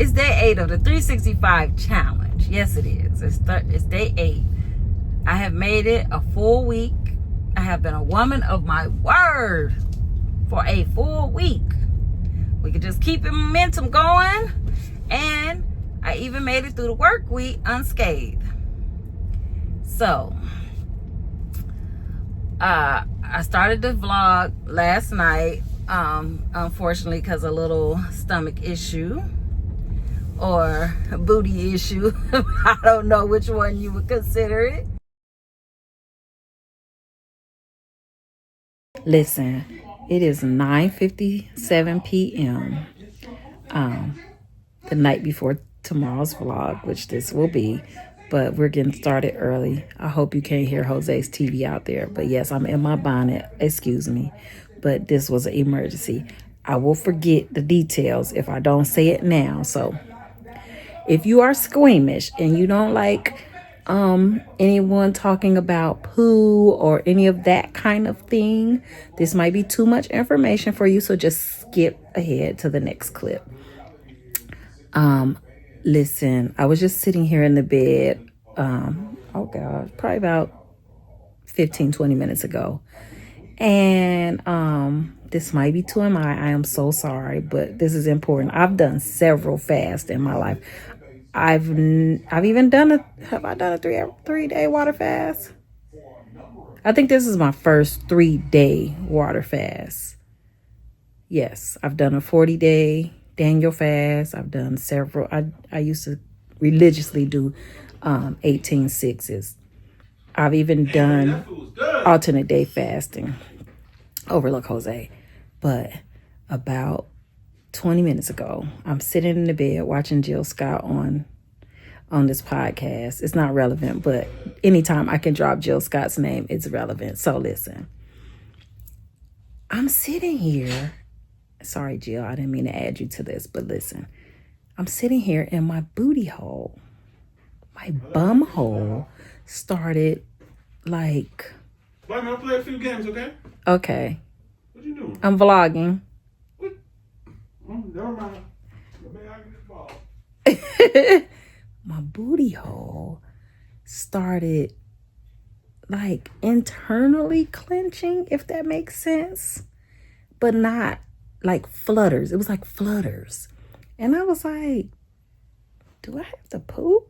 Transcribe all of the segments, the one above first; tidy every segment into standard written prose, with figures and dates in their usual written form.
It's day 8 of the 365 challenge. Yes, it is. It's day 8. I have made it a full week. I have been a woman of my word for a full week. We could just keep the momentum going. And I even made it through the work week unscathed. So, I started the vlog last night, unfortunately, because of a little stomach issue or a booty issue. I don't know which one you would consider it. Listen, it is 9:57 p.m. The night before tomorrow's vlog, which this will be, but we're getting started early. I hope you can't hear Jose's TV out there, but yes, I'm in my bonnet, excuse me, but this was an emergency. I will forget the details if I don't say it now. So if you are squeamish and you don't like anyone talking about poo or any of that kind of thing, this might be too much information for you, so just skip ahead to the next clip. Listen, I was just sitting here in the bed, oh God, probably about 15-20 minutes ago, and this might be TMI. I am so sorry, but this is important. I've done several fasts in my life. I've even done have I done a 3-day water fast? I think this is my first 3-day water fast. Yes, I've done a 40-day Daniel fast. I've done several. I used to religiously do 18-6s. I've even done alternate day fasting. Overlook Jose. But about 20 minutes ago, I'm sitting in the bed watching Jill Scott on this podcast. It's not relevant, but anytime I can drop Jill Scott's name, it's relevant. So listen, I'm sitting here. Sorry, Jill, I didn't mean to add you to this, but listen, I'm sitting here and my booty hole, my bum hole started like... Wait, man, play a few games, okay? Okay. What you doing? I'm vlogging. What? Never mind. I get this ball. My booty hole started like internally clenching, if that makes sense, but not like flutters. It was like flutters. And I was like, do I have to poop?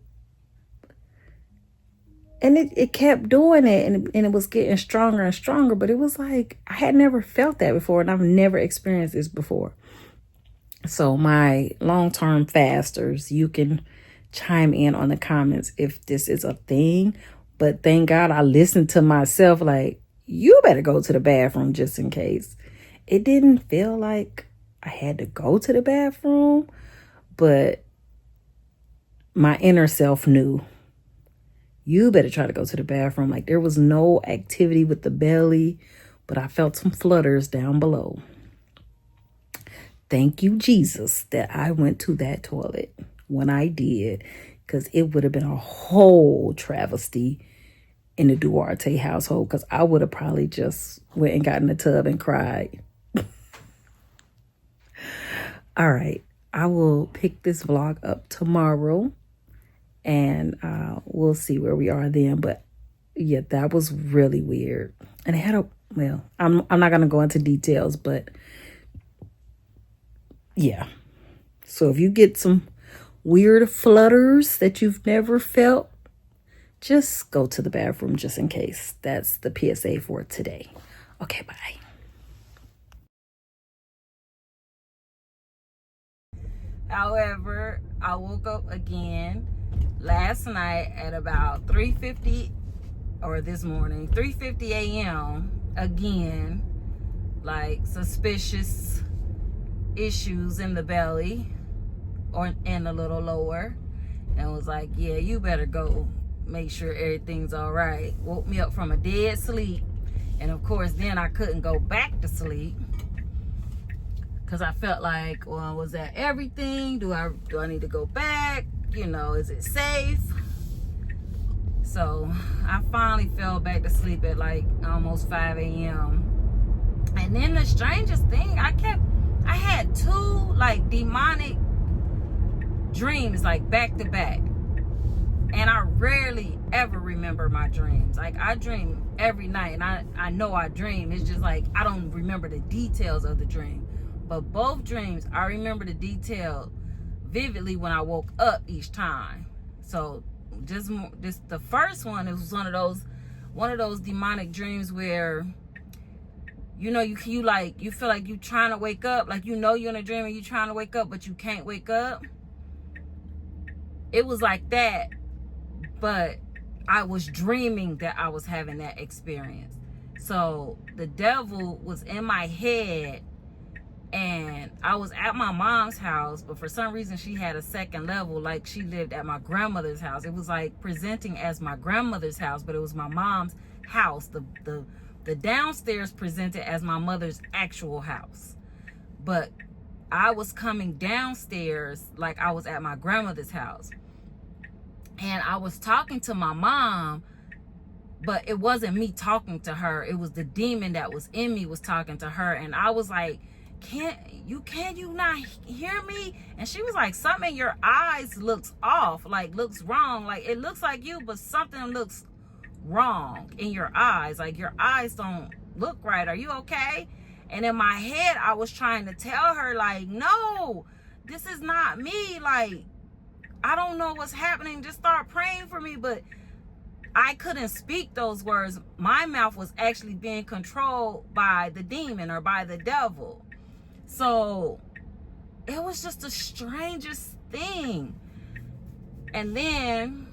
And it kept doing it, and it was getting stronger and stronger, but it was like, I had never felt that before, and I've never experienced this before. So my long-term fasters, you can chime in on the comments if this is a thing, but thank God I listened to myself like, you better go to the bathroom just in case. It didn't feel like I had to go to the bathroom, but my inner self knew, you better try to go to the bathroom. Like, there was no activity with the belly, but I felt some flutters down below. Thank you, Jesus, that I went to that toilet when I did, because it would have been a whole travesty in the Duarte household, because I would have probably just went and got in the tub and cried. All right, I will pick this vlog up tomorrow, and we'll see where we are then. But yeah, that was really weird. And it had a, well, I'm not going to go into details, but yeah. So if you get some weird flutters that you've never felt, just go to the bathroom just in case. That's the PSA for today. Okay, bye. However, I woke up again last night at about 3:50, or this morning, 3:50 a.m. again, like suspicious issues in the belly or and a little lower, and was like, yeah, you better go make sure everything's all right. Woke me up from a dead sleep, and of course then I couldn't go back to sleep because I felt like, well, was that everything? Do I need to go back? You know, is it safe? So I finally fell back to sleep at like almost 5 a.m. And then the strangest thing, I had two like demonic dreams like back to back. And I rarely ever remember my dreams. Like, I dream every night, and I know I dream. It's just like I don't remember the details of the dream. But both dreams, I remember the detail vividly when I woke up each time. So just the first one, it was one of those demonic dreams where, you know, you feel like you're trying to wake up, like, you know, you're in a dream and you're trying to wake up, but you can't wake up. It was like that, but I was dreaming that I was having that experience. So the devil was in my head, and I was at my mom's house, but for some reason she had a second level, like she lived at my grandmother's house. It was like presenting as my grandmother's house, but it was my mom's house. The downstairs presented as my mother's actual house. But I was coming downstairs like I was at my grandmother's house. And I was talking to my mom, but it wasn't me talking to her. It was the demon that was in me was talking to her. And I was like, can you not hear me? And she was like, something in your eyes looks off, like looks wrong. Like, it looks like you, but something looks wrong in your eyes. Like, your eyes don't look right. Are you okay? And in my head, I was trying to tell her, like, no, this is not me. Like, I don't know what's happening. Just start praying for me. But I couldn't speak those words. My mouth was actually being controlled by the demon or by the devil. So it was just the strangest thing. And then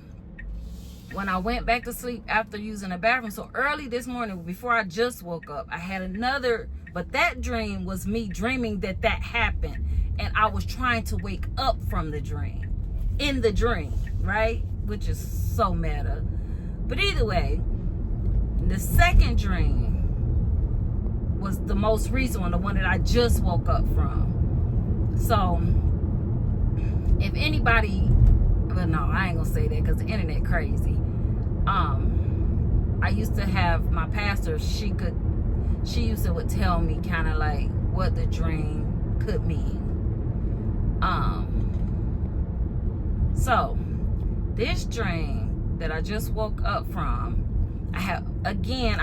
when I went back to sleep after using the bathroom, so early this morning, before I just woke up, I had another, but that dream was me dreaming that happened. And I was trying to wake up from the dream, in the dream, right? Which is so meta. But either way, the second dream was the most recent one, the one that I just woke up from. So if anybody, well, no, I ain't gonna say that because the internet crazy. I used to have my pastor, she used to would tell me kind of like what the dream could mean. So this dream that I just woke up from, I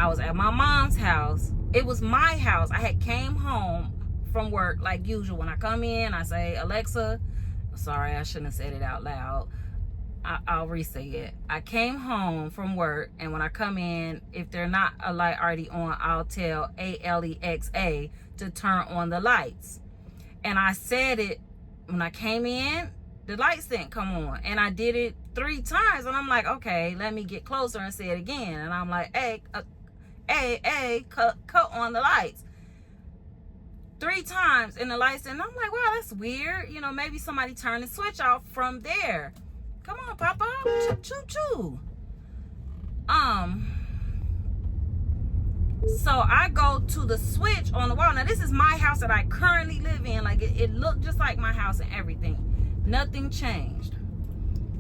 was at my mom's house. It was my house. I had came home from work like usual. When I come in, I say, Alexa, sorry, I shouldn't have said it out loud. I'll re-say it. I came home from work, and when I come in, if they're not a light already on, I'll tell Alexa to turn on the lights. And I said it when I came in, the lights didn't come on. And I did it 3 times, and I'm like, okay, let me get closer and say it again. And I'm like, cut on the lights. 3 times, and the lights, and I'm like, wow, that's weird. You know, maybe somebody turned the switch off from there. Come on, Papa, choo. So I go to the switch on the wall. Now, this is my house that I currently live in. Like, it looked just like my house and everything. Nothing changed.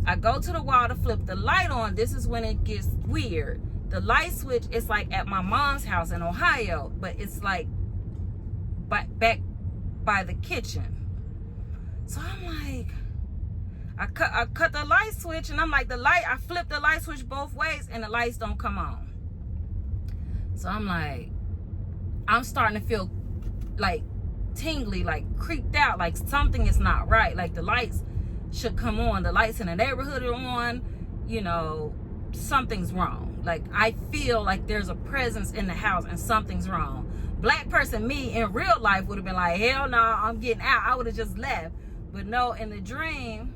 I go to the wall to flip the light on. This is when it gets weird. The light switch is like at my mom's house in Ohio, but it's like back by the kitchen. So I'm like, I cut the light switch, and I'm like, I flip the light switch both ways, and the lights don't come on. So I'm like, I'm starting to feel like tingly, like creeped out, like something is not right. Like the lights should come on. The lights in the neighborhood are on. You know, something's wrong. Like I feel like there's a presence in the house and something's wrong. Black person me in real life would have been like, hell no, I'm getting out. I would have just left. But no, in the dream,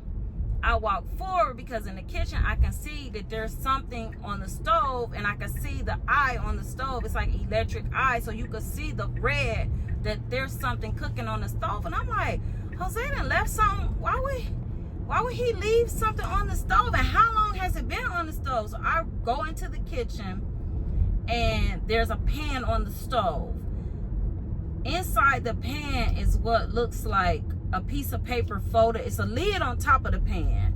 I walk forward because in the kitchen I can see that there's something on the stove, and I can see the eye on the stove. It's like electric eye, so you could see the red that there's something cooking on the stove. And I'm like, Jose done left something. Why would he leave something on the stove? And how long has it been on the stove? So I go into the kitchen, and there's a pan on the stove. Inside the pan is what looks like a piece of paper folded. It's a lid on top of the pan,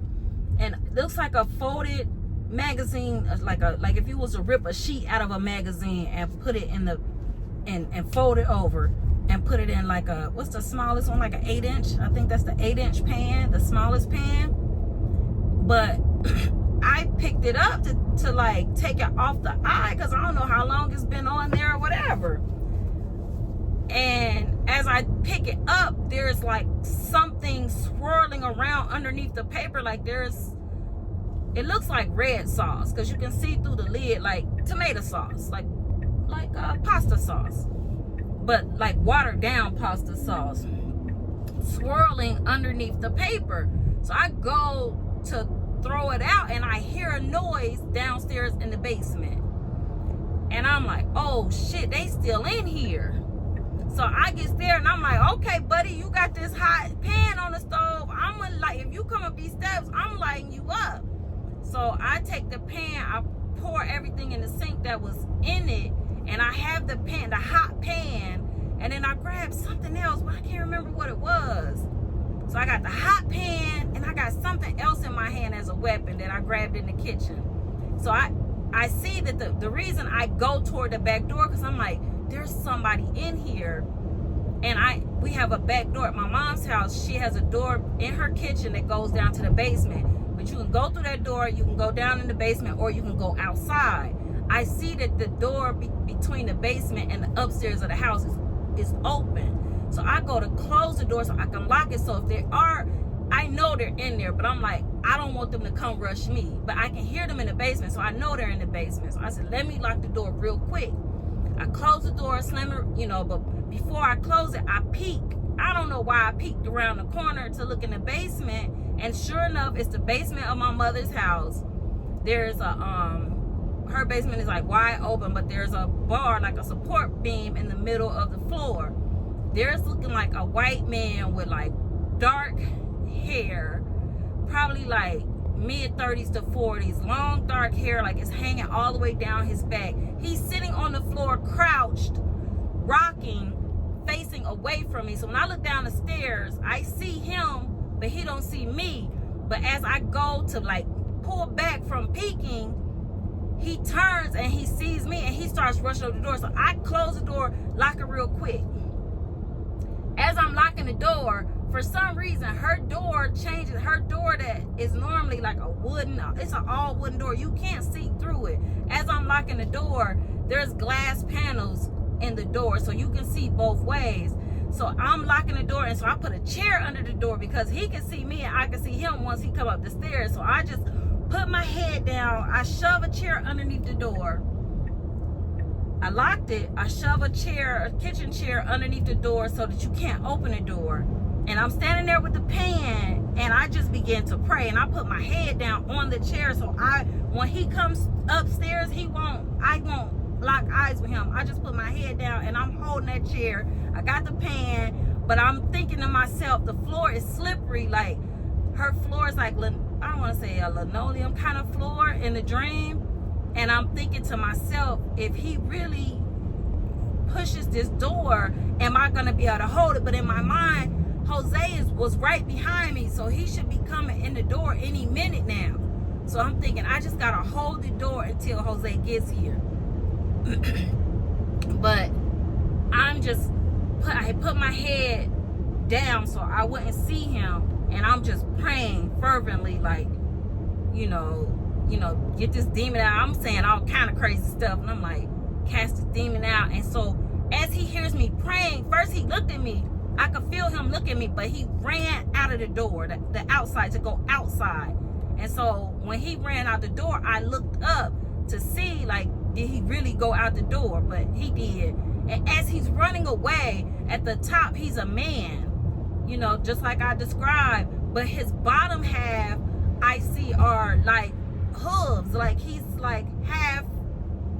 and it looks like a folded magazine, like if you was to rip a sheet out of a magazine and put it in the and fold it over. and put it in like a, what's the smallest one, like an 8-inch. I think that's the 8-inch pan, the smallest pan. But I picked it up to like take it off the eye, because I don't know how long it's been on there or whatever. And as I pick it up, there's like something swirling around underneath the paper. Like it looks like red sauce, because you can see through the lid, like tomato sauce, like pasta sauce, but like watered down pasta sauce swirling underneath the paper. So I go to throw it out, and I hear a noise downstairs in the basement, and I'm like, oh shit, they still in here. So I get there, and I'm like, okay buddy, you got this hot pan on the stove, I'm gonna light, if you come up these steps, I'm lighting you up. So I take the pan, I pour everything in the sink that was in it, and I have the pan, the hot pan, and then I grabbed something else, but I can't remember what it was. So I got the hot pan, and I got something else in my hand as a weapon that I grabbed in the kitchen. So I see that the reason I go toward the back door, because I'm like, there's somebody in here. And we have a back door at my mom's house. She has a door in her kitchen that goes down to the basement. But you can go through that door, you can go down in the basement, or you can go outside. I see that the door between the basement and the upstairs of the house is open. So I go to close the door so I can lock it. So if they are, I know they're in there, but I'm like, I don't want them to come rush me. But I can hear them in the basement, so I know they're in the basement. So I said, let me lock the door real quick. I close the door, slam it, but before I close it, I peek. I don't know why I peeked around the corner to look in the basement, and sure enough, it's the basement of my mother's house. There's her basement is like wide open, but there's a bar, like a support beam in the middle of the floor. There's looking like a white man with like dark hair, probably like mid-30s to 40s, long dark hair, like it's hanging all the way down his back. He's sitting on the floor, crouched, rocking, facing away from me. So when I look down the stairs, I see him, but he don't see me. But as I go to like pull back from peeking, he turns and he sees me, and he starts rushing over the door. So I close the door, lock it real quick. As I'm locking the door, for some reason, her door changes. Her door that is normally like a wooden, it's an all wooden door. You can't see through it. As I'm locking the door, there's glass panels in the door, so you can see both ways. So I'm locking the door, and so I put a chair under the door because he can see me and I can see him once he come up the stairs. So I just put my head down. I shove a chair underneath the door. I locked it. I shove a kitchen chair underneath the door so that you can't open the door. And I'm standing there with the pan, and I just begin to pray. And I put my head down on the chair, so when he comes upstairs, I won't lock eyes with him. I just put my head down, and I'm holding that chair. I got the pan, but I'm thinking to myself, the floor is slippery. Like her floor is like, I don't want to say a linoleum kind of floor in the dream. And I'm thinking to myself, if he really pushes this door, am I going to be able to hold it? But in my mind, Jose was right behind me, so he should be coming in the door any minute now. So I'm thinking, I just got to hold the door until Jose gets here. But I put my head down so I wouldn't see him, and I'm just praying fervently, like, get this demon out. I'm saying all kind of crazy stuff, and I'm like, cast this demon out. And so as he hears me praying, first he looked at me. I could feel him look at me, but he ran out of the door, the outside, to go outside. And so when he ran out the door, I looked up to see, like, did he really go out the door? But he did. And as he's running away, at the top, he's a man, just like I described. But his bottom half, I see, are like hooves, like he's like half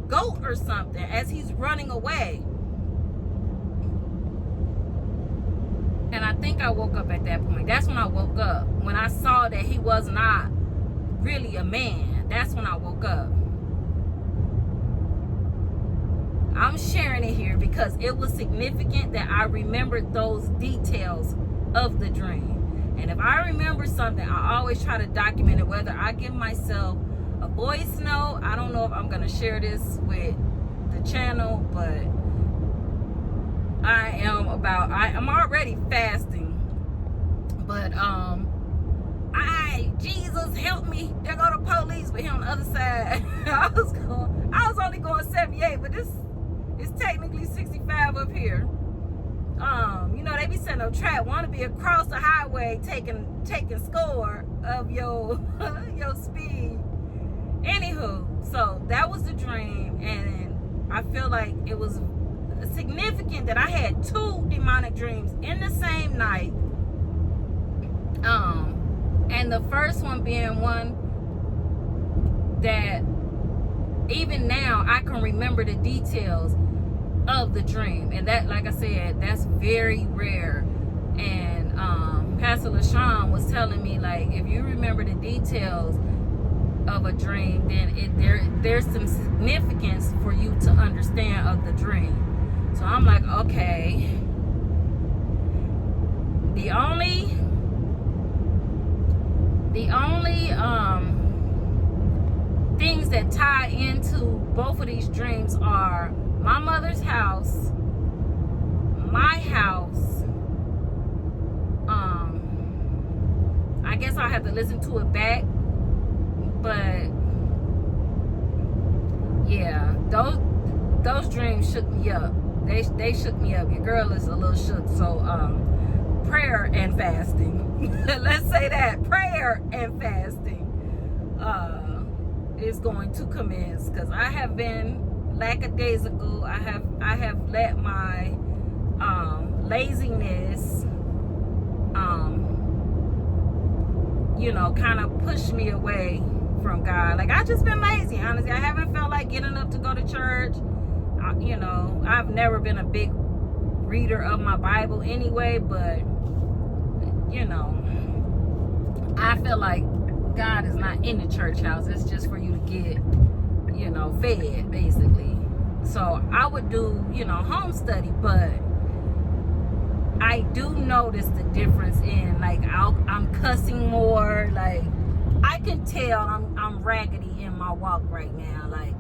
goat or something as he's running away. And I think I woke up at that point. That's when I woke up. When I saw that he was not really a man, that's when I woke up. I'm sharing it here because it was significant that I remembered those details of the dream. And if I remember something, I always try to document it, whether I give myself a voice note. I don't know if I'm going to share this with the channel, but I'm already fasting, but Jesus help me, there go the police, but here on the other side I was only going 78, but this is technically 65 up here. You know, they be setting up trap, want to be across the highway taking score of your your speed. Anywho, so that was the dream, and I feel like it was significant that I had 2 demonic dreams in the same night. And the first one being one that even now I can remember the details of the dream, and that, like I said, that's very rare. And Pastor LaShawn was telling me, like, if you remember the details of a dream, then there's some significance for you to understand of the dream. So I'm like, okay. The only things that tie into both of these dreams are my mother's house, my house. I guess I'll have to listen to it back, but yeah, those dreams shook me up. They shook me up. Your girl is a little shook. So prayer and fasting. Let's say that, prayer and fasting is going to commence, because I have been lackadaisical. I have let my laziness you know, kind of push me away from God. Like, I just been lazy, honestly. I haven't felt like getting up to go to church. You know, I've never been a big reader of my Bible anyway, but you know, I feel like God is not in the church house. It's just for you to get, you know, fed, basically. So I would do, you know, home study, but I do notice the difference in, like, I'm cussing more. Like, I can tell I'm raggedy in my walk right now. Like,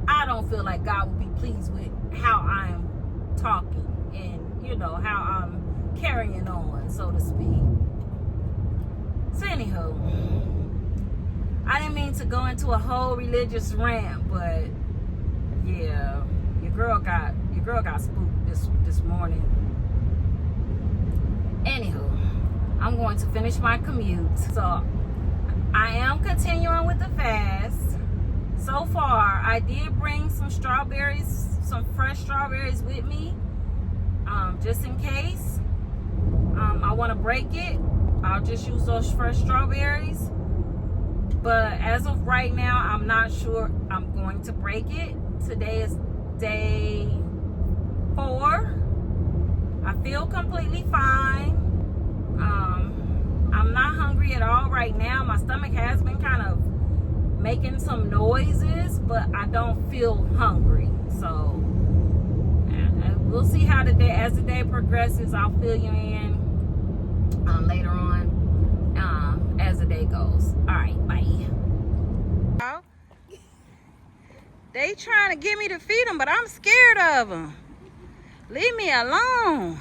I don't feel like God would be pleased with how I'm talking and, you know, how I'm carrying on, so to speak. So anywho, I didn't mean to go into a whole religious rant, but yeah, your girl got spooked this morning. Anywho, I'm going to finish my commute. So I am continuing with the fast. So far, I did bring some fresh strawberries with me, just in case I want to break it. I'll just use those fresh strawberries. But as of right now, I'm not sure I'm going to break it. Today is day 4. I feel completely fine. I'm not hungry at all right now. My stomach has been kind of making some noises, but I don't feel hungry. So we'll see how as the day progresses. I'll fill you in later on as the day goes. All right, bye. They trying to get me to feed them, but I'm scared of them. Leave me alone.